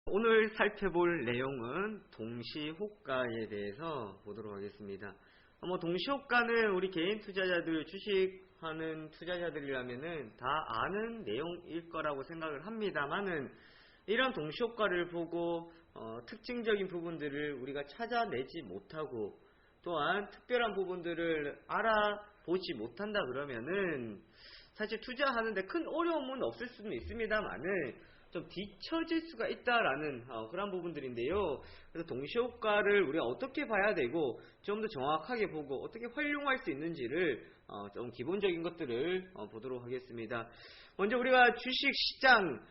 오늘 살펴볼 내용은 동시호가에 대해서 보도록 하겠습니다. 동시호가는 우리 개인 투자자들, 주식하는 투자자들이라면은 다 아는 내용일 거라고 생각을 합니다만은 이런 동시호가를 보고 특징적인 부분들을 우리가 찾아내지 못하고 또한 특별한 부분들을 알아보지 못한다 그러면은 사실 투자하는데 큰 어려움은 없을 수는 있습니다만은 좀 뒤처질 수가 있다라는 그런 부분들인데요. 그래서 동시호가를 우리가 어떻게 봐야 되고 좀 더 정확하게 보고 어떻게 활용할 수 있는지를 좀 기본적인 것들을 보도록 하겠습니다. 먼저 우리가 주식시장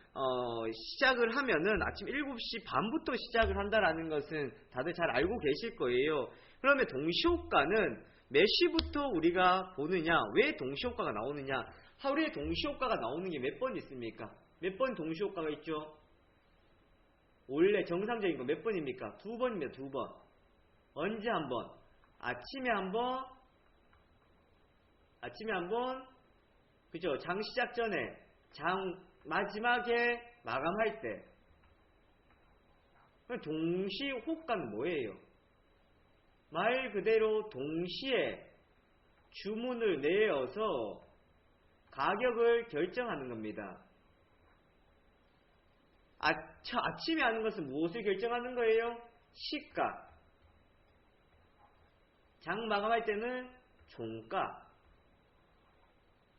시작을 하면은 아침 7시 반부터 시작을 한다라는 것은 다들 잘 알고 계실 거예요. 그러면 동시호가는 몇 시부터 우리가 보느냐, 왜 동시호가가 나오느냐, 하루에 동시호가가 나오는 게 몇 번 있습니까? 몇 번 동시호가가 있죠? 원래 정상적인 거 몇 번입니까? 2번입니다. 2번. 언제 한 번? 아침에 한 번, 그죠? 장 시작 전에, 장 마지막에 마감할 때. 동시호가는 뭐예요? 말 그대로 동시에 주문을 내어서 가격을 결정하는 겁니다. 아침에 하는 것은 무엇을 결정하는 거예요? 시가. 장 마감할 때는 종가.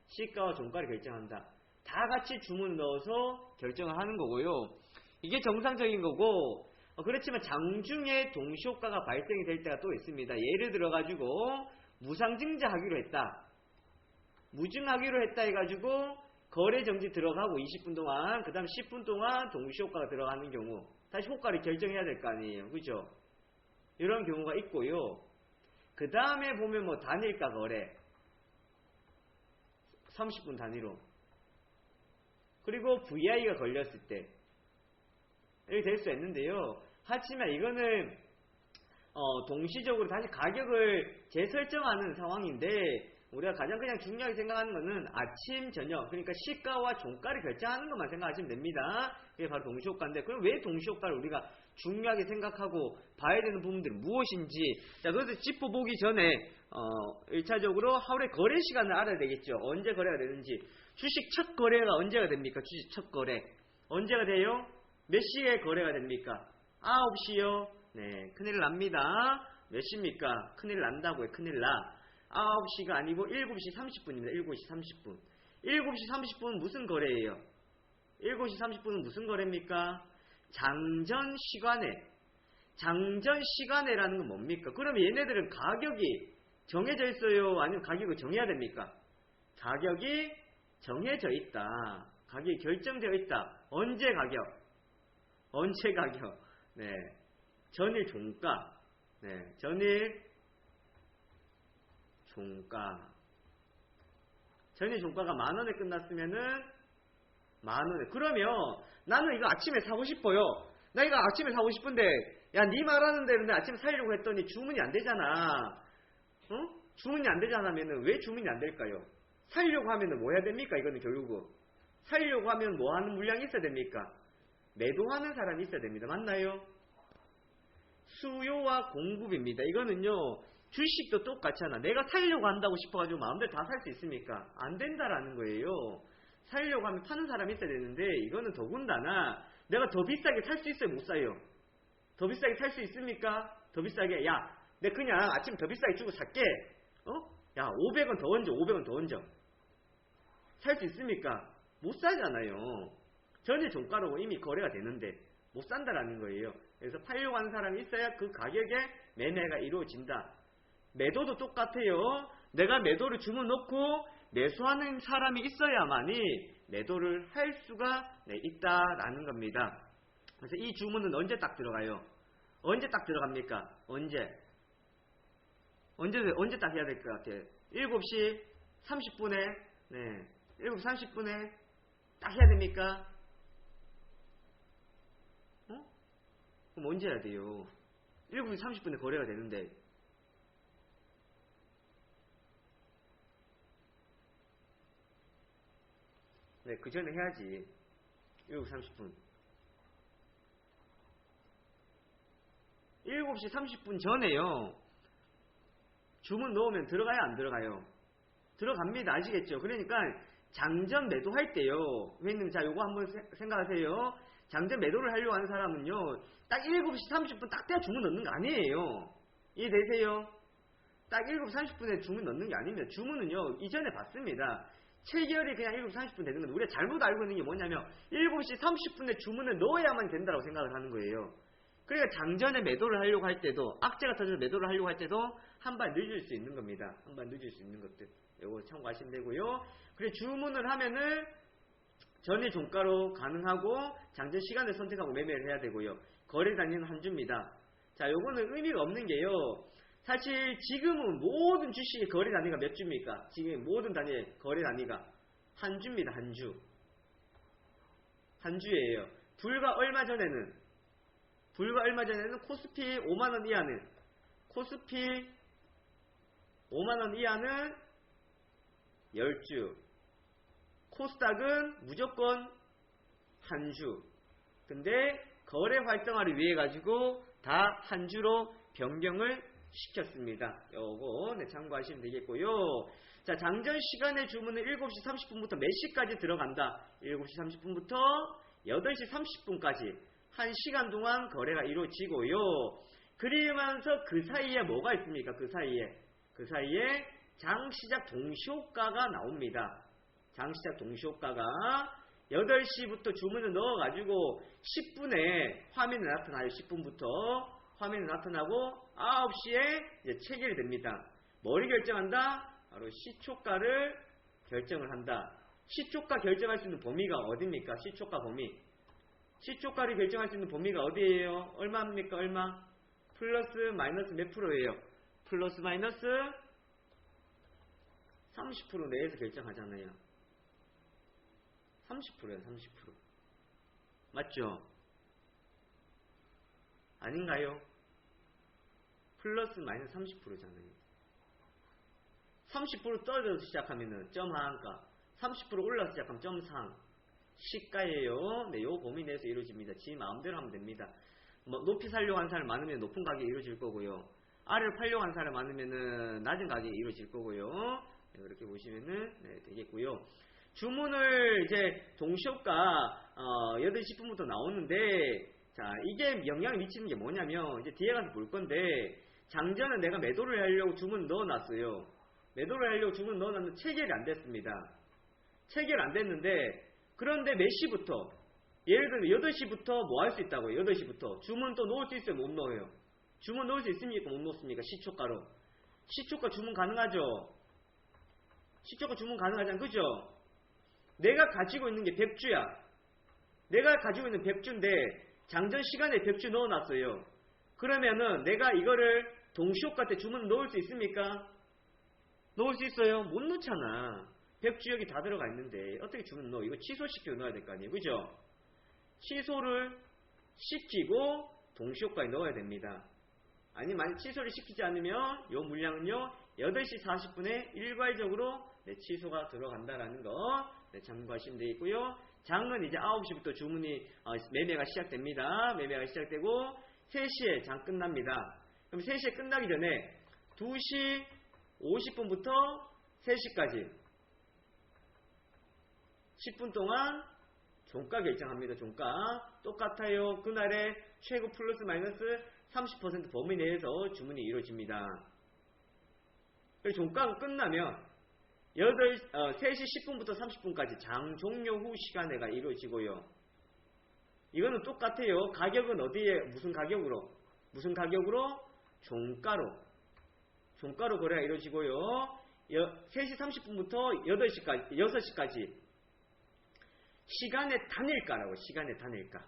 시가와 종가를 결정한다. 다 같이 주문 넣어서 결정을 하는 거고요. 이게 정상적인 거고, 그렇지만 장중에 동시호가가 발생이 될 때가 또 있습니다. 예를 들어가지고 무상증자 하기로 했다. 무증하기로 했다 해가지고 거래 정지 들어가고 20분 동안, 그 다음 10분 동안 동시호가가 들어가는 경우, 다시 호가를 결정해야 될 거 아니에요. 그죠? 이런 경우가 있고요. 그 다음에 보면 단일가 거래. 30분 단위로. 그리고 VI가 걸렸을 때. 이렇게 될 수 있는데요. 하지만 이거는, 동시적으로 다시 가격을 재설정하는 상황인데, 우리가 가장 그냥 중요하게 생각하는 것은 아침, 저녁, 그러니까 시가와 종가를 결정하는 것만 생각하시면 됩니다. 그게 바로 동시호가인데, 그럼 왜 동시호가를 우리가 중요하게 생각하고 봐야 되는 부분들은 무엇인지, 자, 그것을 짚어보기 전에, 1차적으로 하루의 거래 시간을 알아야 되겠죠. 언제 거래가 되는지. 주식 첫 거래가 언제가 됩니까? 주식 첫 거래. 언제가 돼요? 몇 시에 거래가 됩니까? 9시요? 네, 큰일 납니다. 몇 시입니까? 큰일 난다고요. 큰일 나. 9시가 아니고 7시 30분입니다. 7시 30분. 7시 30분은 무슨 거래예요? 7시 30분은 무슨 거래입니까? 장전 시간에. 장전 시간에라는 건 뭡니까? 그러면 얘네들은 가격이 정해져 있어요? 아니면 가격을 정해야 됩니까? 가격이 정해져 있다. 가격이 결정되어 있다. 언제 가격? 언제 가격? 네. 전일 종가. 네. 전일 종가. 전일 종가가 10,000원에 끝났으면은 10,000원에. 그러면 나는 이거 아침에 사고 싶어요. 나 이거 아침에 사고 싶은데, 야, 니 말하는 대로 내 아침에 사려고 했더니 주문이 안 되잖아. 주문이 안 되잖아면은 왜 주문이 안 될까요? 사려고 하면은 뭐 해야 됩니까? 이거는 결국은. 사려고 하면 뭐 하는 물량이 있어야 됩니까? 매도하는 사람이 있어야 됩니다. 맞나요? 수요와 공급입니다. 이거는요, 주식도 똑같잖아. 내가 살려고 한다고 싶어가지고 마음대로 다 살 수 있습니까? 안 된다라는 거예요. 살려고 하면 파는 사람이 있어야 되는데, 이거는 더군다나 내가 더 비싸게 살 수 있어요? 못 사요? 더 비싸게 살 수 있습니까? 더 비싸게. 야, 내 그냥 아침 더 비싸게 주고 살게. 야, 500원 더 얹어. 500원 더 얹어. 살 수 있습니까? 못 사잖아요. 전일 종가로 이미 거래가 되는데 못 산다라는 거예요. 그래서 팔려고 하는 사람이 있어야 그 가격에 매매가 이루어진다. 매도도 똑같아요. 내가 매도를 주문 넣고 매수하는 사람이 있어야만이 매도를 할 수가 있다라는 겁니다. 그래서 이 주문은 언제 딱 들어가요? 언제 딱 들어갑니까? 언제 딱 해야 될 것 같아요? 7시 30분에, 네, 7시 30분에 딱 해야 됩니까? 그럼 언제 해야 돼요? 7시 30분에 거래가 되는데. 네, 그 전에 해야지. 7시 30분. 7시 30분 전에요. 주문 넣으면 들어가요, 안 들어가요? 들어갑니다. 아시겠죠? 그러니까 장전 매도할 때요. 회원님, 자, 요거 한번 생각하세요. 장전 매도를 하려고 하는 사람은요, 딱 7시 30분 딱 돼야 주문 넣는 거 아니에요. 이해되세요? 딱 7시 30분에 주문 넣는 게 아닙니다. 주문은요, 이전에 봤습니다. 체결이 그냥 7시 30분 되는 건데, 우리가 잘못 알고 있는 게 뭐냐면, 7시 30분에 주문을 넣어야만 된다고 생각을 하는 거예요. 그러니까 장전에 매도를 하려고 할 때도, 악재가 터져서 매도를 하려고 할 때도, 한 발 늦을 수 있는 겁니다. 한 발 늦을 수 있는 것들. 이거 참고하시면 되고요. 그리고 주문을 하면은, 전일 종가로 가능하고, 장전 시간을 선택하고 매매를 해야 되고요. 거래 단위는 한 주입니다. 자, 요거는 의미가 없는 게요. 사실 지금은 모든 주식의 거래 단위가 몇 주입니까? 지금 모든 단위의 거래 단위가 한 주입니다. 한 주. 한 주예요. 불과 얼마 전에는 코스피 5만원 이하는 코스피 5만원 이하는 10주. 코스닥은 무조건 한 주. 근데 거래 활성화를 위해 가지고 다 한 주로 변경을 시켰습니다. 요거 참고하시면 되겠고요. 자, 장전 시간의 주문은 7시 30분부터 몇 시까지 들어간다? 7시 30분부터 8시 30분까지 1시간 동안 거래가 이루어지고요. 그러면서 그 사이에 뭐가 있습니까? 그 사이에 장시작 동시효과가 나옵니다. 장시작 동시효과가 8시부터 주문을 넣어가지고 10분에 화면이 나타나요. 10분부터 화면이 나타나고 9시에 이제 체결이 됩니다. 뭐를 결정한다? 바로 시초가를 결정을 한다. 시초가 결정할 수 있는 범위가 어디입니까? 시초가 범위. 시초가를 결정할 수 있는 범위가 어디예요? 얼마입니까? 얼마? 플러스 마이너스 몇 프로예요? 플러스 마이너스 30% 내에서 결정하잖아요. 30%예요. 30%. 맞죠? 아닌가요? 플러스 마이너스 30%잖아요. 30% 떨어져서 시작하면은 점 하한가, 30% 올라서 시작하면 점 상. 시가예요. 네, 요 범위 내에서 이루어집니다. 지 마음대로 하면 됩니다. 뭐 높이 살려고 하는 사람 많으면 높은 가격이 이루어질 거고요. 아래로 팔려고 하는 사람 많으면은 낮은 가격이 이루어질 거고요. 네, 그렇게 보시면은 네, 되겠고요. 주문을 이제 동시효과 8시 10분부터 나오는데, 자, 이게 영향을 미치는 게 뭐냐면, 이제 뒤에 가서 볼 건데, 장전은 내가 매도를 하려고 주문 넣어놨어요. 매도를 하려고 주문 넣어놨는데 체결이 안 됐습니다. 체결 안 됐는데, 그런데 몇 시부터, 예를 들면 8시부터 뭐 할 수 있다고요? 8시부터. 주문 또 넣을 수 있어요? 못 넣어요? 주문 넣을 수 있습니까? 못 넣습니까? 시초가로. 시초가 주문 가능하죠? 시초가 주문 가능하잖아요. 그죠? 내가 가지고 있는 게 100주야. 내가 가지고 있는 100주인데, 장전 시간에 100주 넣어놨어요. 그러면은 내가 이거를 동시효과 때 주문 넣을 수 있습니까? 넣을 수 있어요? 못 넣잖아. 100주 여기 다 들어가 있는데 어떻게 주문 넣어? 이거 취소시키고 넣어야 될 거 아니에요. 그죠? 취소를 시키고 동시효과에 넣어야 됩니다. 아니, 만약 취소를 시키지 않으면 이 물량은요 8시 40분에 일괄적으로 취소가 들어간다라는 거 참고하시면 되겠고요. 장은 이제 9시부터 주문이 매매가 시작됩니다. 매매가 시작되고 3시에 장 끝납니다. 그럼 3시에 끝나기 전에 2시 50분부터 3시까지 10분 동안 종가 결정합니다. 종가 똑같아요. 그날의 최고 플러스 마이너스 30% 범위 내에서 주문이 이루어집니다. 그리고 종가가 끝나면 3시 10분부터 30분까지 장 종료 후 시간내가 이루어지고요. 이거는 똑같아요. 가격은 어디에 무슨 가격으로? 종가로 거래가 이루어지고요. 3시 30분부터 6시까지 시간의 단일가라고. 시간의 단일가.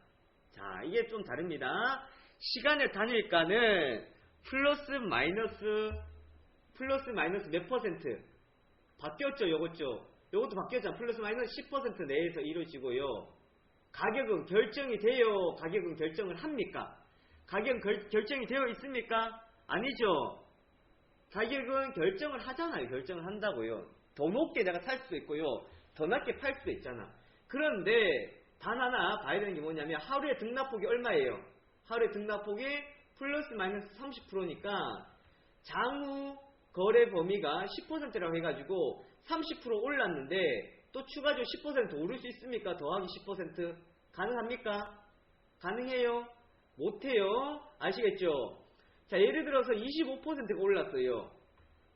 자, 이게 좀 다릅니다. 시간의 단일가는 플러스 마이너스 몇 퍼센트 바뀌었죠. 요것도 바뀌었잖아. 플러스 마이너스 10% 내에서 이루어지고요. 가격은 결정이 돼요? 가격은 결정을 합니까? 가격은 결정이 되어 있습니까? 아니죠. 가격은 결정을 하잖아요. 결정을 한다고요. 더 높게 내가 살 수도 있고요. 더 낮게 팔 수도 있잖아. 그런데 단 하나 봐야 되는 게 뭐냐면 하루에 등락폭이 얼마예요? 하루에 등락폭이 플러스 마이너스 30%니까 장후 거래 범위가 10%라고 해가지고 30% 올랐는데 또 추가적으로 10% 오를 수 있습니까? 더하기 10% 가능합니까? 가능해요? 못해요? 아시겠죠? 자, 예를 들어서 25%가 올랐어요.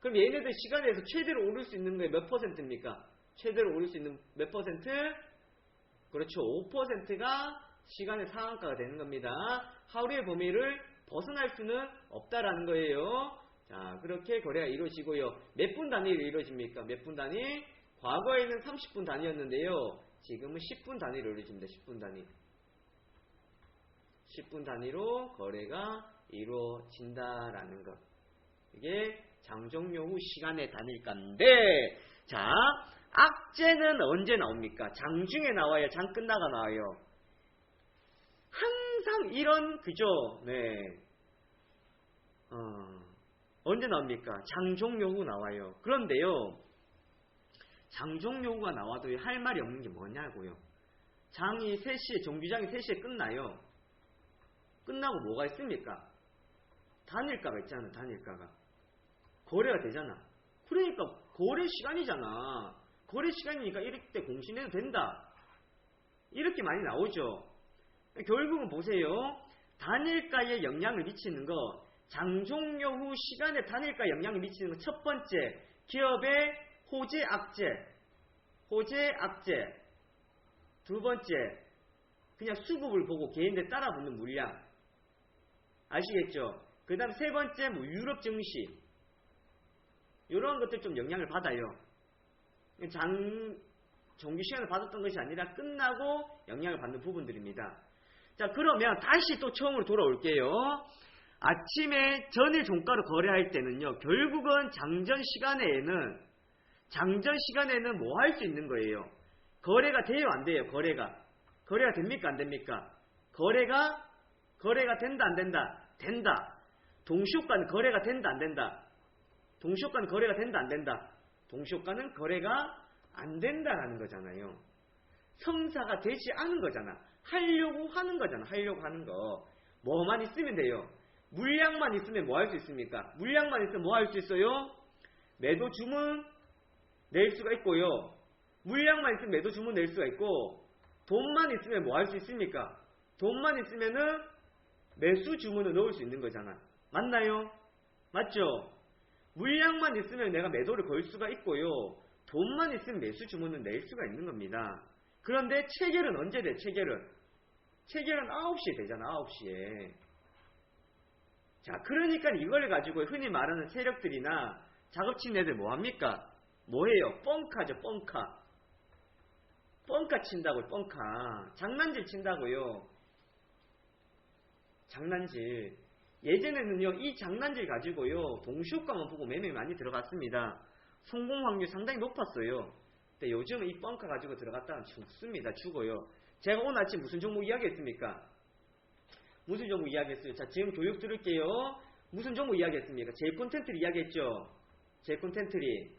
그럼 얘네들 시간에서 최대로 오를 수 있는 게 몇 퍼센트입니까? 최대로 오를 수 있는 몇 퍼센트? 그렇죠. 5%가 시간의 상한가가 되는 겁니다. 하루의 범위를 벗어날 수는 없다라는 거예요. 자, 그렇게 거래가 이루어지고요. 몇 분 단위로 이루어집니까? 몇 분 단위? 과거에는 30분 단위였는데요. 지금은 10분 단위로 이루어집니다. 10분 단위. 10분 단위로 거래가 이루어진다라는 것. 이게 장 종료 후 시간의 단일가인데, 자, 악재는 언제 나옵니까? 장 중에 나와요? 장 끝나가 나와요? 항상 이런, 그죠? 네. 언제 나옵니까? 장 종료 후 나와요. 그런데요, 장 종료 후가 나와도 할 말이 없는 게 뭐냐고요. 장이 3시에, 정규장이 3시에 끝나요. 끝나고 뭐가 있습니까? 단일가가 있잖아, 단일가가. 거래가 되잖아. 그러니까 거래 시간이잖아. 거래 시간이니까 이렇게 공시내도 된다. 이렇게 많이 나오죠. 결국은 보세요. 단일가에 영향을 미치는 거, 장 종료 후 시간에 단일가에 영향을 미치는 거 첫 번째, 기업의 호재 악재. 호재 악재. 두 번째, 그냥 수급을 보고 개인들 따라붙는 물량. 아시겠죠? 그 다음 세 번째, 유럽 증시. 이런 것들 좀 영향을 받아요. 정규 시간을 받았던 것이 아니라 끝나고 영향을 받는 부분들입니다. 자, 그러면 다시 또 처음으로 돌아올게요. 아침에 전일 종가로 거래할 때는요, 결국은 장전 시간에는 뭐 할 수 있는 거예요? 거래가 돼요, 안 돼요? 거래가 됩니까, 안 됩니까? 거래가 된다, 안 된다? 된다. 동시효과는 거래가 된다, 안 된다? 동시효과는 거래가 된다, 안 된다? 동시효과는 거래가 안 된다라는 거잖아요. 성사가 되지 않은 거잖아. 하려고 하는 거잖아. 하려고 하는 거. 뭐만 있으면 돼요. 물량만 있으면 뭐 할 수 있습니까? 물량만 있으면 뭐 할 수 있어요? 매도 주문 낼 수가 있고요. 물량만 있으면 매도 주문 낼 수가 있고, 돈만 있으면 뭐 할 수 있습니까? 돈만 있으면은 매수 주문을 넣을 수 있는 거잖아. 맞나요? 맞죠? 물량만 있으면 내가 매도를 걸 수가 있고요. 돈만 있으면 매수 주문을 낼 수가 있는 겁니다. 그런데 체결은 언제 돼? 체결은 9시에 되잖아. 9시에. 자, 그러니까 이걸 가지고 흔히 말하는 세력들이나 작업친 애들 뭐합니까? 뭐해요? 뻥카죠. 뻥카 친다고요. 뻥카. 장난질 친다고요. 장난질. 예전에는요, 이 장난질 가지고요, 동시효과만 보고 매매 많이 들어갔습니다. 성공 확률 상당히 높았어요. 근데 요즘은 이 뻥카 가지고 들어갔다가 죽습니다. 죽어요. 제가 오늘 아침 무슨 종목 이야기했습니까? 무슨 종목 이야기했어요? 자, 지금 교육 들을게요. 무슨 종목 이야기했습니까? 제이콘텐트리 이야기했죠? 제이콘텐트리.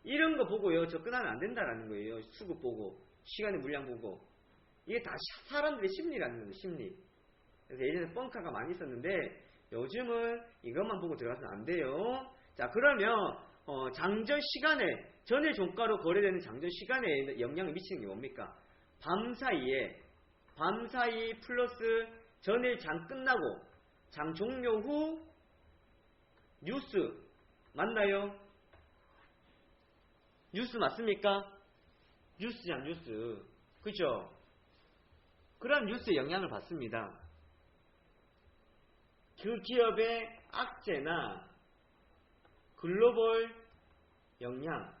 이런 거 보고요, 접근하면 안 된다라는 거예요. 수급 보고, 시간의 물량 보고. 이게 다 사람들의 심리라는 거예요, 심리. 그래서 예전에 뻥카가 많이 있었는데, 요즘은 이것만 보고 들어가서는 안 돼요. 자, 그러면, 장전 시간에, 전일 종가로 거래되는 장전 시간에 영향을 미치는 게 뭡니까? 밤 사이 플러스 전일 장 끝나고, 장 종료 후 뉴스. 맞나요? 뉴스 맞습니까? 뉴스잖아, 뉴스. 그죠? 그런 뉴스에 영향을 받습니다. 그 기업의 악재나 글로벌 영향.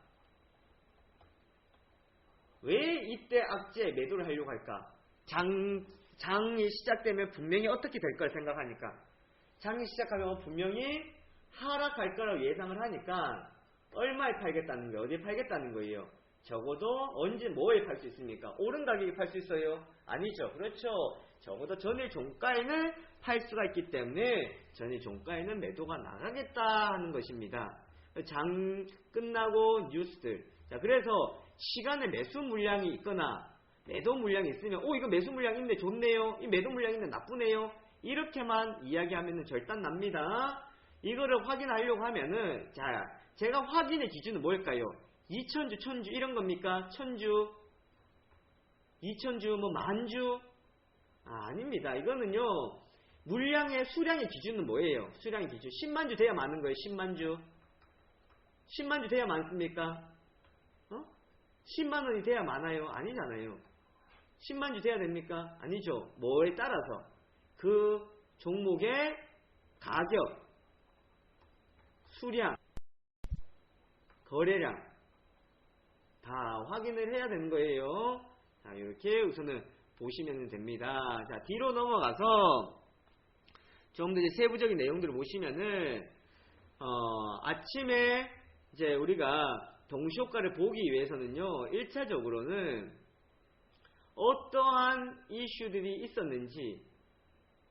왜 이때 악재에 매도를 하려고 할까? 장이 시작되면 분명히 어떻게 될 걸 생각하니까. 장이 시작하면 분명히 하락할 거라고 예상을 하니까 얼마에 팔겠다는 거예요? 어디에 팔겠다는 거예요? 적어도 언제 뭐에 팔 수 있습니까? 오른 가격에 팔 수 있어요? 아니죠. 그렇죠. 적어도 전일 종가에는 팔 수가 있기 때문에 전일 종가에는 매도가 나가겠다 하는 것입니다. 장 끝나고 뉴스들. 자, 그래서 시간에 매수 물량이 있거나 매도 물량이 있으면 이거 매수 물량 있네, 좋네요. 이 매도 물량 있네, 나쁘네요. 이렇게만 이야기하면은 절단 납니다. 이거를 확인하려고 하면은, 자, 제가 확인의 기준은 뭘까요? 2000주, 1000주 이런 겁니까? 1000주, 2000주, 뭐 만주? 아닙니다. 이거는요, 물량의 수량의 기준은 뭐예요? 수량의 기준. 10만주 돼야 많은 거예요. 10만주. 10만주 돼야 많습니까? 10만원이 돼야 많아요? 아니잖아요. 10만주 돼야 됩니까? 아니죠. 뭐에 따라서? 그 종목의 가격, 수량, 거래량 다 확인을 해야 되는 거예요. 자, 이렇게 우선은 보시면 됩니다. 자, 뒤로 넘어가서 좀 더 이제 세부적인 내용들을 보시면은 아침에 이제 우리가 동시효과를 보기 위해서는요, 1차적으로는 어떠한 이슈들이 있었는지,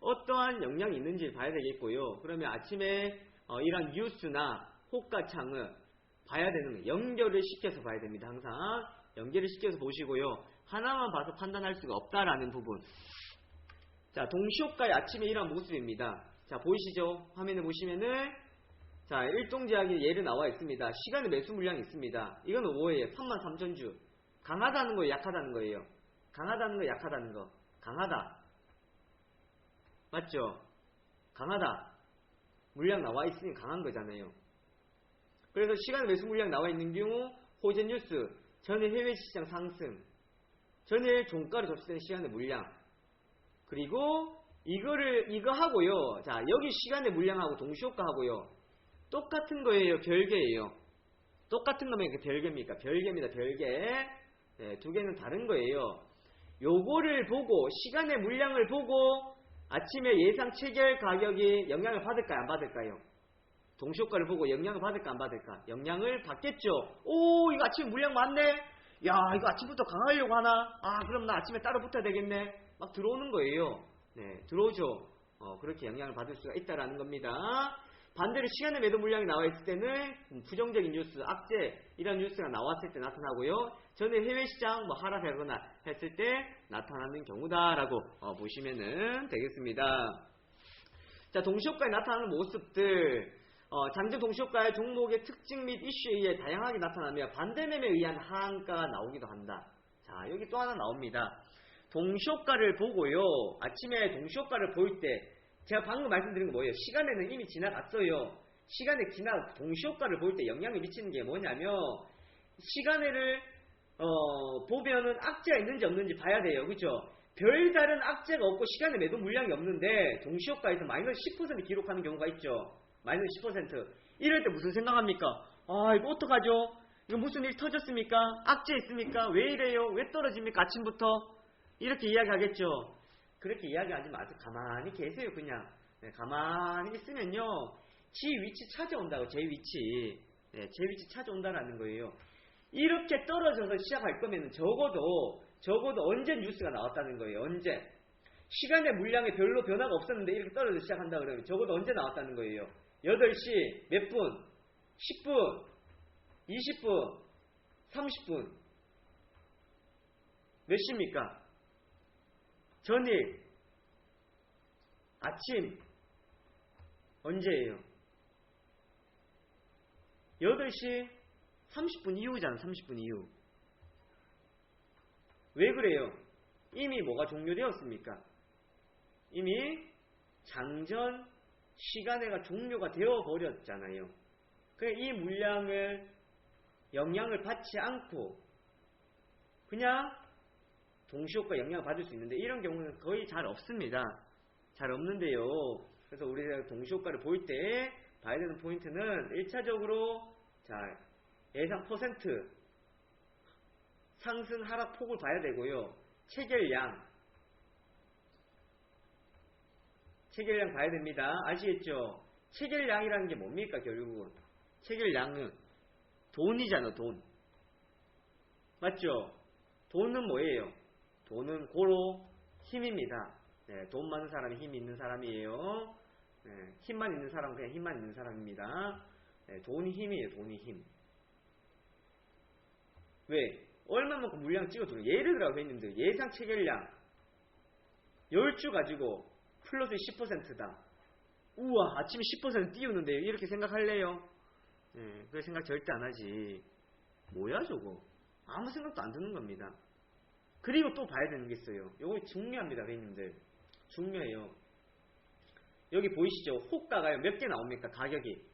어떠한 영향이 있는지 봐야 되겠고요. 그러면 아침에 이런 뉴스나 호가창을 봐야 되는 거예요. 연결을 시켜서 봐야 됩니다. 항상 연결을 시켜서 보시고요. 하나만 봐서 판단할 수가 없다라는 부분. 자, 동시효과의 아침에 이런 모습입니다. 자, 보이시죠? 화면에 보시면은, 자, 일동제약의 예를 나와 있습니다. 시간의 매수 물량이 있습니다. 이거는 뭐예요? 33,000주. 강하다는 거예요? 약하다는 거예요? 강하다는 거, 약하다는 거. 강하다. 맞죠? 강하다. 물량 나와 있으니 강한 거잖아요. 그래서 시간의 매수 물량 나와 있는 경우, 호재 뉴스, 전일 해외 시장 상승, 전일 종가로 접수된 시간의 물량, 그리고 이거 하고요. 자, 여기 시간의 물량하고 동시효과 하고요. 똑같은 거예요? 별개예요? 똑같은 거면 별개입니까? 별개입니다. 별개. 네, 두 개는 다른 거예요. 요거를 보고, 시간의 물량을 보고 아침에 예상 체결 가격이 영향을 받을까요? 안 받을까요? 동시효과를 보고 영향을 받을까? 안 받을까? 영향을 받겠죠. 오, 이거 아침에 물량 많네? 야, 이거 아침부터 강하려고 하나? 그럼 나 아침에 따로 붙어야 되겠네? 막 들어오는 거예요. 네, 들어오죠. 그렇게 영향을 받을 수가 있다라는 겁니다. 반대로 시간의 매도 물량이 나와 있을 때는 부정적인 뉴스, 악재 이런 뉴스가 나왔을 때 나타나고요. 전에 해외 시장 뭐 하락하거나 했을 때 나타나는 경우다라고 보시면은 되겠습니다. 자, 동시효과에 나타나는 모습들, 잠재 동시효과의 종목의 특징 및 이슈에 의해 다양하게 나타나며 반대매매에 의한 하한가가 나오기도 한다. 자, 여기 또 하나 나옵니다. 동시효과를 보고요. 아침에 동시효과를 볼 때 제가 방금 말씀드린 거 뭐예요? 시간에는 이미 지나갔어요. 시간에 동시효과를 볼 때 영향을 미치는 게 뭐냐면, 시간에를 보면은 악재가 있는지 없는지 봐야 돼요. 그죠? 별다른 악재가 없고 시간에 매도 물량이 없는데 동시효과에서 마이너스 10% 기록하는 경우가 있죠. 마이너스 10%. 이럴 때 무슨 생각합니까? 이거 어떡하죠? 이거 무슨 일 터졌습니까? 악재 있습니까? 왜 이래요? 왜 떨어집니까? 아침부터? 이렇게 이야기하겠죠. 그렇게 이야기하지 마세요. 가만히 계세요. 그냥. 네, 가만히 있으면요, 지 위치 찾아온다고. 제 위치. 네, 제 위치 찾아온다라는 거예요. 이렇게 떨어져서 시작할 거면 적어도 언제 뉴스가 나왔다는 거예요. 언제. 시간의 물량에 별로 변화가 없었는데 이렇게 떨어져 시작한다 그러면 적어도 언제 나왔다는 거예요. 8시 몇 분, 10분, 20분, 30분. 몇 시입니까? 전일, 아침, 언제예요? 8시 30분 이후잖아. 30분 이후. 왜 그래요? 이미 뭐가 종료되었습니까? 이미 장전 시간회가 종료가 되어버렸잖아요. 그러니까 이 물량을 영향을 받지 않고 그냥 동시효과 영향을 받을 수 있는데, 이런 경우는 거의 잘 없습니다. 잘 없는데요. 그래서 우리가 동시효과를 볼 때 봐야 되는 포인트는 1차적으로 자, 예상 퍼센트 상승 하락 폭을 봐야 되고요. 체결량 봐야 됩니다. 아시겠죠? 체결량이라는 게 뭡니까? 결국은 체결량은 돈이잖아. 돈. 맞죠? 돈은 뭐예요? 돈은 고로 힘입니다. 네, 돈 많은 사람이 힘이 있는 사람이에요. 네, 힘만 있는 사람은 그냥 힘만 있는 사람입니다. 네, 돈이 힘이에요. 돈이 힘. 왜? 얼마만큼 물량 찍어두는. 예를 들어 회원님들, 예상 체결량 10주 가지고 플러스 10%다. 우와, 아침에 10% 띄우는데요. 이렇게 생각할래요? 예, 그 생각 절대 안 하지. 뭐야 저거? 아무 생각도 안 드는 겁니다. 그리고 또 봐야 되는 게 있어요. 요거 중요합니다, 회원님들. 중요해요. 여기 보이시죠? 호가가요. 몇 개 나옵니까? 가격이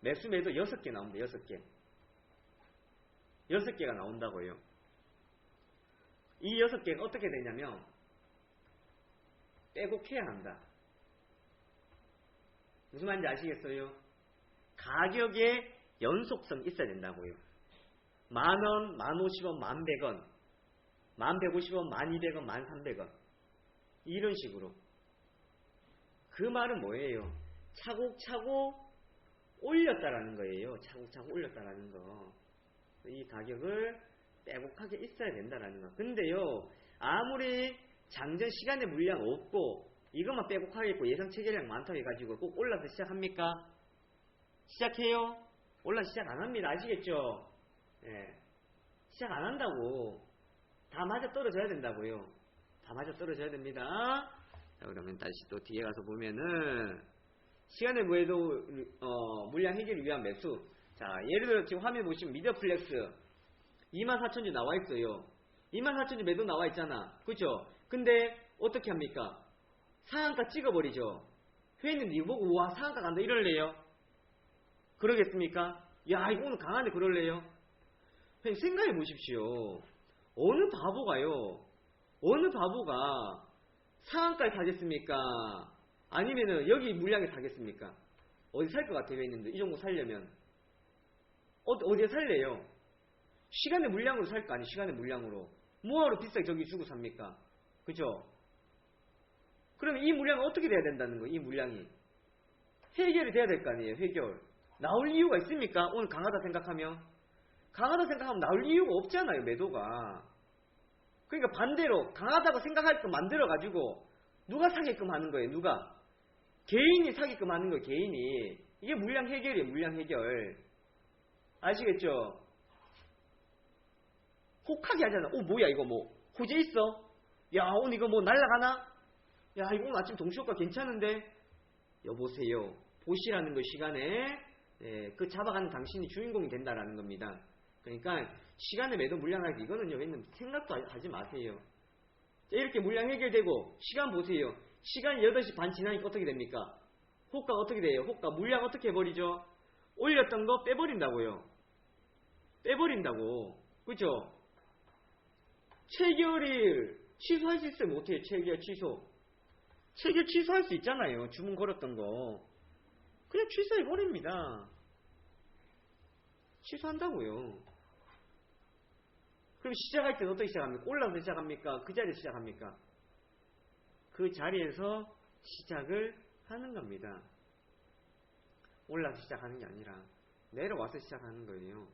매수 매도 6개 나옵니다. 6개. 6개가 나온다고요. 이 6개가 어떻게 되냐면 빼곡해야 한다. 무슨 말인지 아시겠어요? 가격에 연속성 있어야 된다고요. 10,000원, 10,050원, 10,100원, 10,150원, 1200원, 1300원 이런 식으로. 그 말은 뭐예요? 차곡차곡 올렸다라는 거예요. 차곡차곡 올렸다라는 거. 이 가격을 빼곡하게 있어야 된다라는 거. 근데요, 아무리 장전 시간에 물량 없고 이것만 빼곡하게 있고 예상 체결량 많다고 해가지고 꼭 올라서 시작합니까? 시작해요? 올라 시작 안 합니다. 아시겠죠? 예. 시작 안 한다고. 다 맞아 떨어져야 된다고요. 다 맞아 떨어져야 됩니다. 자, 그러면 다시 또 뒤에 가서 보면은 시간의 무에도 물량 해결을 위한 매수. 자, 예를 들어 지금 화면 보시면 미디어플렉스 24,000주 나와 있어요. 24,000주 매도 나와 있잖아. 그렇죠? 근데 어떻게 합니까? 상한가 찍어버리죠. 회원님 이거 보고 와 상한가 간다 이럴래요? 그러겠습니까? 야 이거 오늘 강한데 그럴래요? 회원님 생각해 보십시오. 어느 바보가 상한가에 사겠습니까? 아니면은 여기 물량에 사겠습니까? 어디 살 것 같아요, 회원님들? 이 정도 살려면 어디에 살래요? 시간의 물량으로 살 거 아니에요? 시간의 물량으로. 뭐하러 비싸게 저기 주고 삽니까? 그죠? 그러면 이 물량은 어떻게 돼야 된다는 거예요? 이 물량이 해결이 돼야 될 거 아니에요? 해결. 나올 이유가 있습니까? 오늘 강하다 생각하면 나올 이유가 없잖아요, 매도가. 그러니까 반대로 강하다고 생각할 거 만들어가지고 누가 사게끔 하는 거예요? 누가? 개인이 사게끔 하는 거예요, 개인이. 이게 물량 해결이에요, 물량 해결. 아시겠죠? 혹하게 하잖아. 뭐야 이거 뭐 호재 있어? 야 오늘 이거 뭐 날라가나? 야 이거 오늘 아침 동시효과 괜찮은데? 여보세요. 보시라는 거 시간에 그 잡아가는 당신이 주인공이 된다라는 겁니다. 그러니까 시간에 매도 물량하기 이거는요 생각도 하지 마세요. 자, 이렇게 물량 해결되고 시간 보세요. 시간 8시 반 지나니까 어떻게 됩니까? 호가가 어떻게 돼요? 호가 물량 어떻게 해버리죠? 올렸던 거 빼버린다고요. 빼버린다고. 그죠? 체결을 취소할 수 있어요? 못해요? 체결 취소할 수 있잖아요. 주문 걸었던 거. 그냥 취소해버립니다. 취소한다고요. 그럼 시작할 때는 어떻게 시작합니까? 올라서 시작합니까? 그 자리에서 시작합니까? 그 자리에서 시작을 하는 겁니다. 올라서 시작하는 게 아니라 내려와서 시작하는 거예요.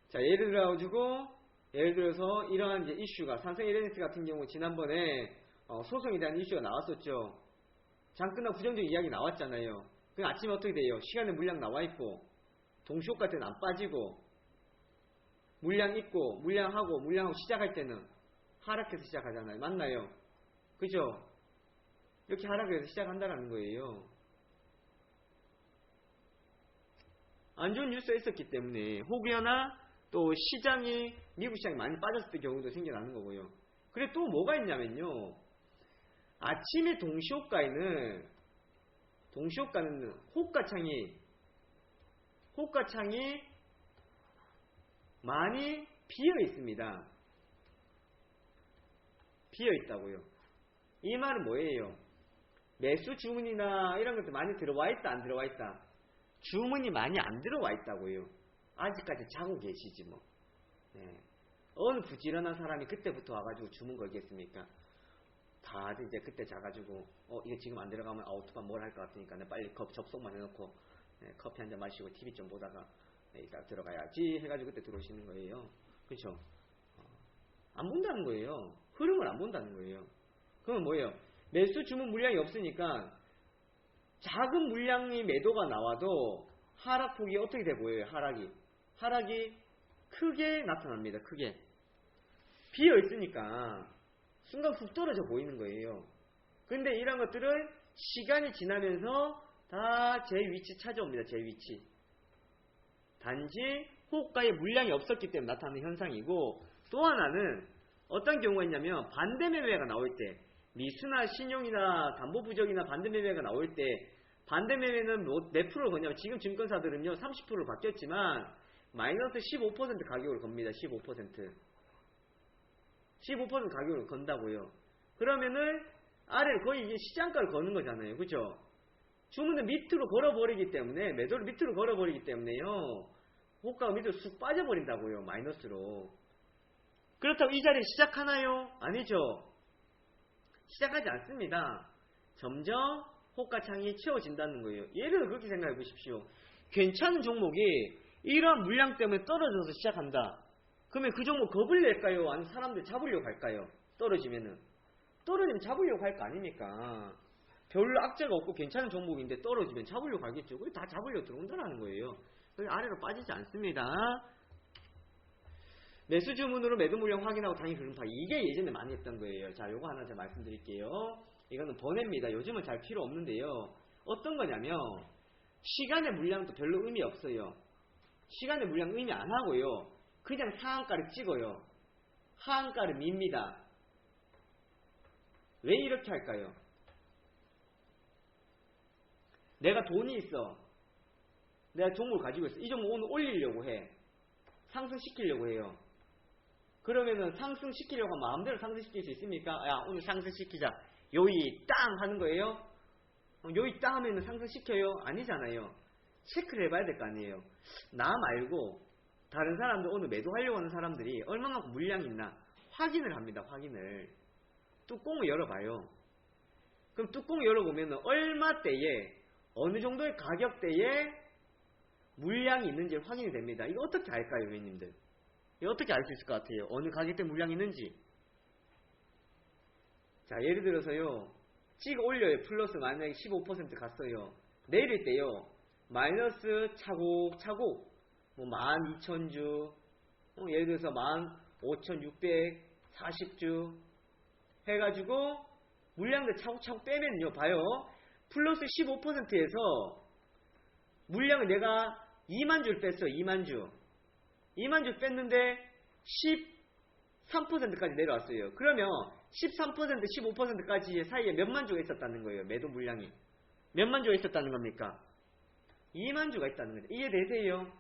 자, 예를 들어서 이러한 이제 이슈가 삼성 LNS 같은 경우 지난번에 소송에 대한 이슈가 나왔었죠. 장 끝나고 부정적인 이야기 나왔잖아요. 그 아침에 어떻게 돼요? 시간에 물량 나와 있고 동시효과 때는 안 빠지고 물량 있고 물량하고 시작할 때는 하락해서 시작하잖아요. 맞나요? 그죠? 이렇게 하락해서 시작한다는 거예요. 안 좋은 뉴스가 있었기 때문에 혹여나 또 미국 시장이 많이 빠졌을 때 경우도 생겨나는 거고요. 그리고 또 뭐가 있냐면요. 아침에 동시효과는 호가창이 많이 비어 있습니다. 비어 있다고요. 이 말은 뭐예요? 매수 주문이나 이런 것들 많이 들어와 있다, 안 들어와 있다? 주문이 많이 안 들어와 있다고요. 아직까지 자고 계시지 뭐. 네. 어느 부지런한 사람이 그때부터 와가지고 주문 걸겠습니까? 다들 이제 그때 자가지고 이거 지금 안 들어가면 오토반 뭘 할 것 같으니까 빨리 접속만 해놓고 커피 한잔 마시고 TV 좀 보다가 이따 들어가야지 해가지고 그때 들어오시는 거예요. 그렇죠? 안 본다는 거예요. 흐름을 안 본다는 거예요. 그러면 뭐예요? 매수 주문 물량이 없으니까 작은 물량이 매도가 나와도 하락폭이 어떻게 돼 보여요? 하락이 크게 나타납니다. 크게. 비어 있으니까 순간 훅 떨어져 보이는 거예요. 근데 이런 것들은 시간이 지나면서 다 제 위치 찾아옵니다. 제 위치. 단지 호가의 물량이 없었기 때문에 나타나는 현상이고, 또 하나는 어떤 경우가 있냐면 반대매매가 나올 때, 미수나 신용이나 담보부적이나 반대매매가 나올 때, 반대매매는 몇 프로를 거냐면 지금 증권사들은요 30%로 바뀌었지만 마이너스 15% 가격을 겁니다. 15% 가격을 건다고요. 그러면은 아래로 거의 이게 시장가를 거는 거잖아요. 그죠? 주문을 밑으로 걸어버리기 때문에, 매도를 밑으로 걸어버리기 때문에요 호가가 밑으로 쑥 빠져버린다고요. 마이너스로. 그렇다고 이 자리에 시작하나요? 아니죠. 시작하지 않습니다. 점점 호가창이 채워진다는 거예요. 예를 들어 그렇게 생각해 보십시오. 괜찮은 종목이 이러한 물량 때문에 떨어져서 시작한다. 그러면 그 종목 겁을 낼까요? 아니면 사람들 잡으려고 할까요? 떨어지면 잡으려고 할 거 아닙니까? 별로 악재가 없고 괜찮은 종목인데 떨어지면 잡으려고 하겠죠. 그게 다 잡으려고 들어온다는 거예요. 그게 아래로 빠지지 않습니다. 매수 주문으로 매도 물량 확인하고 당일 흐름 파악. 이게 예전에 많이 했던 거예요. 자, 요거 하나 제가 말씀드릴게요. 이거는 번외입니다. 요즘은 잘 필요 없는데요. 어떤 거냐면 시간의 물량도 별로 의미 없어요. 시간의 물량 의미 안 하고요. 그냥 상한가를 찍어요. 하한가를 밉니다. 왜 이렇게 할까요? 내가 돈이 있어. 내가 종목을 가지고 있어. 이 종목 오늘 올리려고 해. 상승시키려고 해요. 그러면은 상승시키려고 하면 마음대로 상승시킬 수 있습니까? 야, 오늘 상승시키자. 요이 땅 하는 거예요? 요이 땅 하면은 상승시켜요? 아니잖아요. 체크를 해봐야 될 거 아니에요. 나 말고 다른 사람들, 오늘 매도하려고 하는 사람들이 얼마만큼 물량이 있나 확인을 합니다. 확인을. 뚜껑을 열어봐요. 그럼 뚜껑을 열어보면 얼마대에, 어느 정도의 가격대에 물량이 있는지 확인이 됩니다. 이거 어떻게 알까요, 회원님들? 이거 어떻게 알 수 있을 것 같아요? 어느 가격대 물량이 있는지. 자, 예를 들어서요, 찍어 올려요. 플러스 만약에 15% 갔어요. 내릴 때요, 마이너스 차곡차곡, 뭐 12,000주, 예를 들어서 15,640주 해가지고 물량들 차곡차곡 빼면요, 봐요. 플러스 15%에서 물량을 내가 2만 주를 뺐어요. 2만 주. 2만 주 뺐는데 13%까지 내려왔어요. 그러면 13%, 15%까지 사이에 몇만 주가 있었다는 거예요. 매도 물량이. 몇만 주가 있었다는 겁니까? 2만 주가 있다는 거죠. 이해되세요?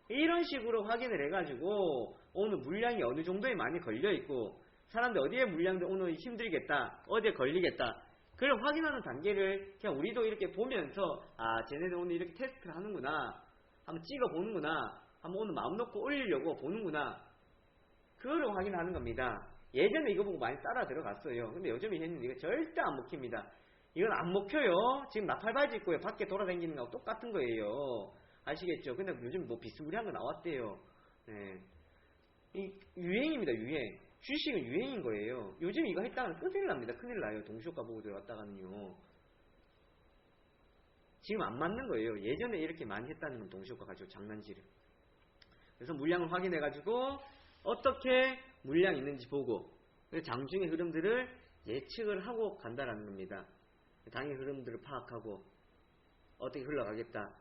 이런 식으로 확인을 해가지고 오늘 물량이 어느 정도에 많이 걸려있고, 사람들 어디에 물량들 오늘 힘들겠다, 어디에 걸리겠다, 그걸 확인하는 단계를 그냥 우리도 이렇게 보면서, 아, 쟤네들 오늘 이렇게 테스트를 하는구나, 한번 찍어보는구나, 한번 오늘 마음 놓고 올리려고 보는구나, 그거를 확인하는 겁니다. 예전에 이거 보고 많이 따라 들어갔어요. 근데 요즘에 얘는 이거 절대 안 먹힙니다. 이건 안 먹혀요. 지금 나팔바지 입고 밖에 돌아다니는 거하고 똑같은 거예요. 아시겠죠? 근데 요즘 뭐 비스무리한 거 나왔대요. 네. 이 유행입니다. 유행. 주식은 유행인 거예요. 요즘 이거 했다가는 큰일 납니다. 큰일 나요. 동시효과 보고 들어갔다가는요. 지금 안 맞는 거예요. 예전에 이렇게 많이 했다는 건 동시효과 가지고 장난질을. 그래서 물량을 확인해가지고 어떻게 물량이 있는지 보고, 장중의 흐름들을 예측을 하고 간다라는 겁니다. 당일 흐름들을 파악하고 어떻게 흘러가겠다,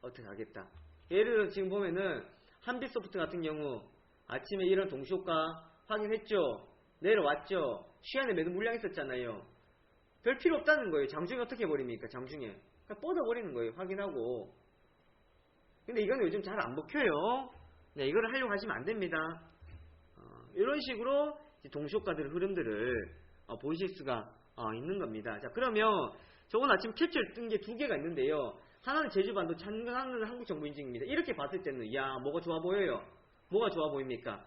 어떻게 가겠다. 예를 들어 지금 보면은 한빛소프트 같은 경우 아침에 이런 동시효과 확인했죠. 내려왔죠. 시간에 매도 물량 있었잖아요. 별 필요 없다는 거예요. 장중에 어떻게 해버립니까? 장중에 그냥 뻗어버리는 거예요. 확인하고. 근데 이거는 요즘 잘 안 먹혀요. 네, 이거를 하려고 하시면 안 됩니다. 이런 식으로 동시효과들 흐름들을 보실 수가 있는 겁니다. 자, 그러면 저 오늘 아침 캡처를 뜬 게 두 개가 있는데요. 하나는 제주반도, 하나는 한국정보인증입니다. 이렇게 봤을 때는, 이야, 뭐가 좋아 보여요? 뭐가 좋아 보입니까?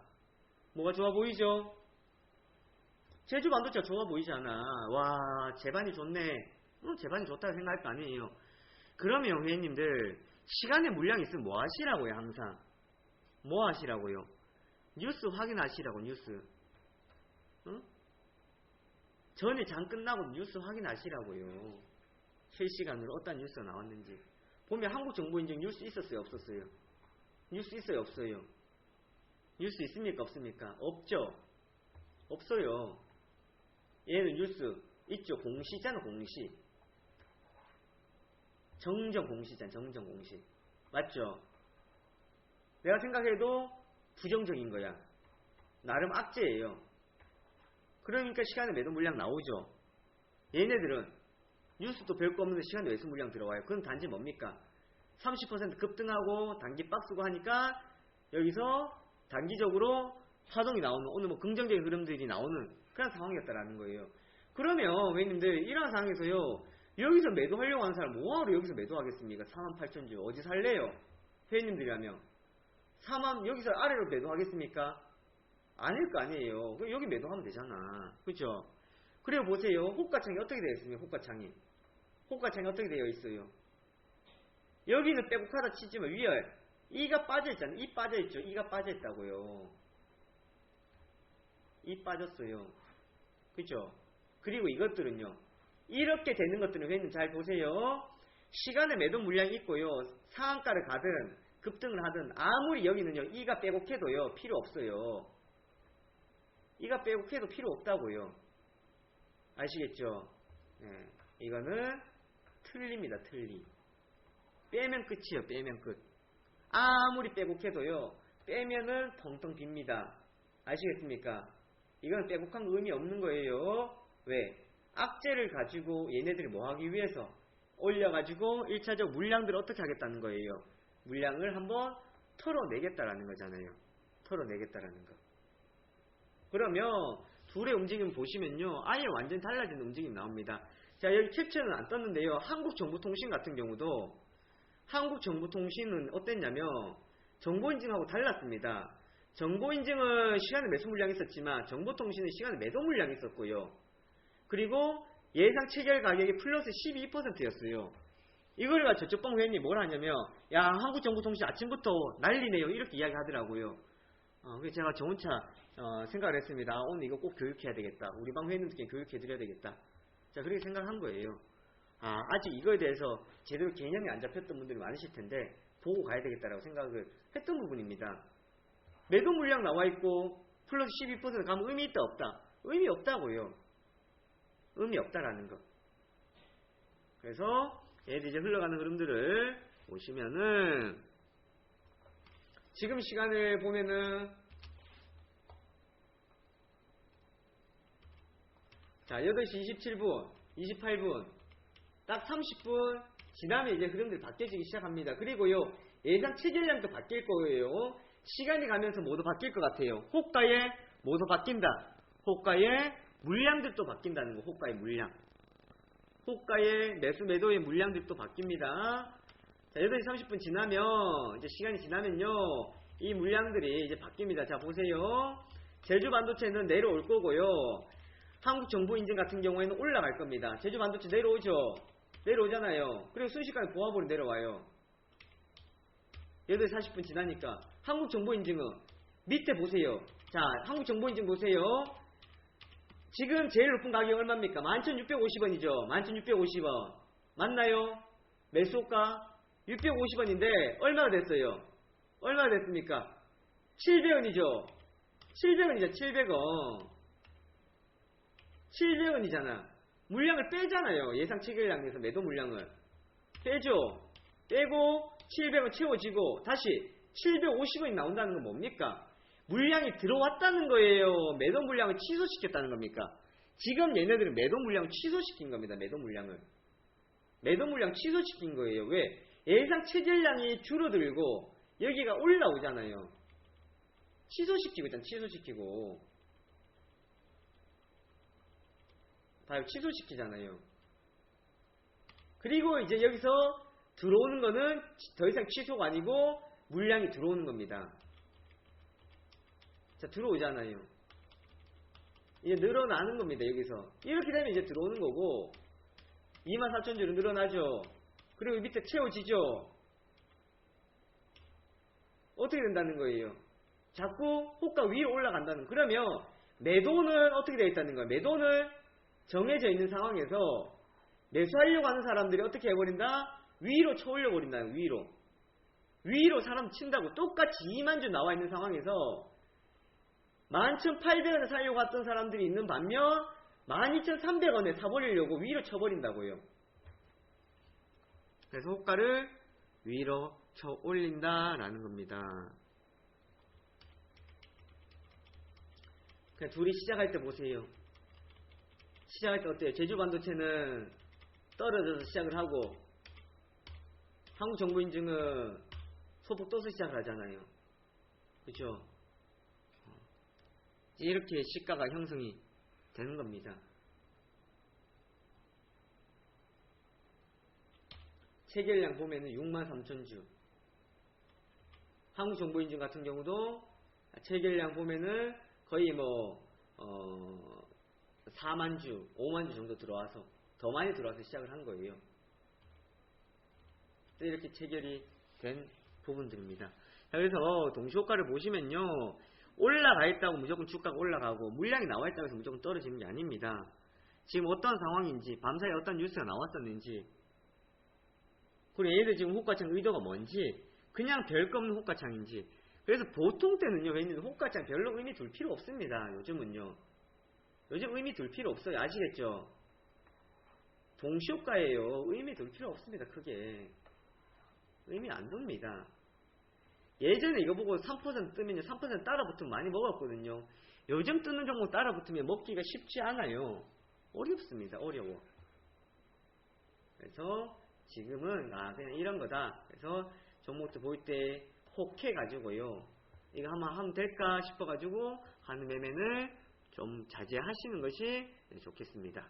뭐가 좋아 보이죠? 제주반도차 좋아 보이잖아. 와, 제반이 좋네. 제반이 좋다고 생각할 거 아니에요. 그러면 회원님들, 시간에 물량이 있으면 뭐 하시라고요, 항상? 뭐 하시라고요? 뉴스 확인하시라고, 뉴스. 응? 전에 장 끝나고 뉴스 확인하시라고요. 실시간으로 어떤 뉴스가 나왔는지. 보면 한국정보인증 뉴스 있었어요, 없었어요? 뉴스 있어요, 없어요? 뉴스 있습니까? 없습니까? 없죠. 없어요. 얘는 뉴스 있죠. 공시잖아. 공시. 정정 공시잖아. 정정 공시. 맞죠? 내가 생각해도 부정적인 거야. 나름 악재예요. 그러니까 시간에 매도 물량 나오죠. 얘네들은 뉴스도 별거 없는데 시간에 매수 물량 들어와요. 그건 단지 뭡니까? 30% 급등하고 단기 박스고 하니까 여기서 단기적으로 파동이 나오는, 오늘 뭐 긍정적인 흐름들이 나오는 그런 상황이었다라는 거예요. 그러면 회원님들 이러한 상황에서요, 여기서 매도하려고 하는 사람 뭐하러 여기서 매도하겠습니까? 48,000주 어디 살래요? 회원님들이라면 4만 여기서 아래로 매도하겠습니까? 아닐 거 아니에요. 여기 매도하면 되잖아. 그렇죠? 그리고 보세요. 호가창이 어떻게 되어 있습니까? 호가창이 어떻게 되어 있어요? 여기는 빼곡하다 치지만 위에 이가 빠져있잖아요. 이 빠져있죠. 이가 빠져있다고요. 이 빠졌어요. 그죠? 그리고 이것들은요. 이렇게 되는 것들은 회원님 잘 보세요. 시간에 매도 물량이 있고요. 상한가를 가든 급등을 하든 아무리 여기는요. 이가 빼곡해도요. 필요 없어요. 이가 빼곡해도 필요 없다고요. 아시겠죠? 네. 이거는 틀립니다. 틀리. 빼면 끝이에요. 빼면 끝. 아무리 빼곡해도요. 빼면은 텅텅 빕니다. 아시겠습니까? 이건 빼곡한 거 의미 없는 거예요. 왜? 악재를 가지고 얘네들이 뭐 하기 위해서 올려가지고 1차적 물량들을 어떻게 하겠다는 거예요. 물량을 한번 털어내겠다라는 거잖아요. 털어내겠다라는 거. 그러면 둘의 움직임 보시면요. 아예 완전히 달라진 움직임이 나옵니다. 자, 여기 캡처는 안 떴는데요. 한국정보통신 같은 경우도 한국정보통신은 어땠냐면 정보인증하고 달랐습니다. 정보인증은 시간에 매수 물량이 있었지만 정보통신은 시간에 매도 물량이 있었고요. 그리고 예상 체결 가격이 플러스 12%였어요. 이걸 가지고 저쪽 회원님이 뭘 하냐면 야 한국정보통신 아침부터 난리네요. 이렇게 이야기하더라고요. 그래서 제가 저 혼자 생각을 했습니다. 오늘 이거 꼭 교육해야 되겠다. 우리 방 회원님들께 교육해드려야 되겠다. 자, 그렇게 생각한 거예요. 아직 이거에 대해서 제대로 개념이 안 잡혔던 분들이 많으실 텐데 보고 가야 되겠다라고 생각을 했던 부분입니다. 매도 물량 나와 있고 플러스 12% 가면 의미 있다 없다? 의미 없다고요. 의미 없다라는 거. 그래서 얘들 이제 흘러가는 흐름들을 보시면은 지금 시간을 보면은 자 8시 27분 28분 딱 30분 지나면 이제 흐름들이 바뀌어지기 시작합니다. 그리고요 예상 체결량도 바뀔 거예요. 시간이 가면서 모두 바뀔 것 같아요. 호가에 모두 바뀐다. 호가에 물량들도 바뀐다는 거. 호가의 물량. 호가의 매수 매도의 물량들도 바뀝니다. 자, 8시 30분 지나면 이제 시간이 지나면요 이 물량들이 이제 바뀝니다. 자 보세요. 제주 반도체는 내려올 거고요. 한국정보인증 같은 경우에는 올라갈 겁니다. 제주 반도체 내려오죠. 내려오잖아요. 그리고 순식간에 보합으로 내려와요. 8시 40분 지나니까 한국정보인증은 밑에 보세요. 자 한국정보인증 보세요. 지금 제일 높은 가격이 얼마입니까? 11,650원이죠. 11,650원. 맞나요? 매수가 650원인데 얼마나 됐어요? 얼마나 됐습니까? 700원이죠. 700원이죠. 700원. 700원이잖아. 물량을 빼잖아요. 예상 체결량에서 매도 물량을. 빼죠. 빼고 700원 채워지고 다시 750원이 나온다는 건 뭡니까? 물량이 들어왔다는 거예요. 매도 물량을 취소시켰다는 겁니까? 지금 얘네들은 매도 물량을 취소시킨 겁니다. 매도 물량을. 매도 물량 취소시킨 거예요. 왜? 예상 체결량이 줄어들고 여기가 올라오잖아요. 취소시키고 있잖아. 취소시키고. 봐요. 취소시키잖아요. 그리고 이제 여기서 들어오는 거는 더 이상 취소가 아니고 물량이 들어오는 겁니다. 자, 들어오잖아요. 이제 늘어나는 겁니다. 여기서. 이렇게 되면 이제 들어오는 거고 24,000주로 늘어나죠. 그리고 밑에 채워지죠. 어떻게 된다는 거예요? 자꾸 호가 위로 올라간다는. 그러면 매도는 어떻게 되어 있다는 거예요? 매도는 정해져 있는 상황에서 매수하려고 하는 사람들이 어떻게 해버린다? 위로 쳐올려 버린다는. 위로 사람 친다고. 똑같이 2만 주 나와 있는 상황에서 11,800원에 사려고 했던 사람들이 있는 반면 12,300원에 사버리려고 위로 쳐버린다고요. 그래서 호가를 위로 쳐 올린다라는 겁니다. 그냥 둘이 시작할 때 보세요. 시작할 때 어때요? 제주반도체는 떨어져서 시작을 하고 한국정보인증은 소폭 떠서 시작을 하잖아요. 그죠? 이렇게 시가가 형성이 되는 겁니다. 체결량 보면은 63,000주. 한국정보인증 같은 경우도 체결량 보면은 거의 4만 주, 5만 주 정도 들어와서 더 많이 들어와서 시작을 한 거예요. 이렇게 체결이 된 부분들입니다. 그래서 동시효과를 보시면요, 올라가 있다고 무조건 주가가 올라가고 물량이 나와 있다고 해서 무조건 떨어지는 게 아닙니다. 지금 어떤 상황인지, 밤사이에 어떤 뉴스가 나왔었는지, 그리고 얘들 지금 호가창 의도가 뭔지, 그냥 별거 없는 호가창인지. 그래서 보통 때는요, 왜냐면 호가창 별로 의미 둘 필요 없습니다. 요즘은요. 요즘 의미 둘 필요 없어요. 아시겠죠? 동시효과예요. 의미 둘 필요 없습니다. 크게. 의미 안 둡니다. 예전에 이거 보고 3% 뜨면 3% 따라 붙으면 많이 먹었거든요. 요즘 뜨는 종목 따라 붙으면 먹기가 쉽지 않아요. 어렵습니다. 어려워. 그래서 지금은 그냥 이런 거다. 그래서 종목도 볼 때 혹해가지고요. 이거 한번 하면 될까 싶어가지고 하는 매매는 좀 자제하시는 것이 좋겠습니다.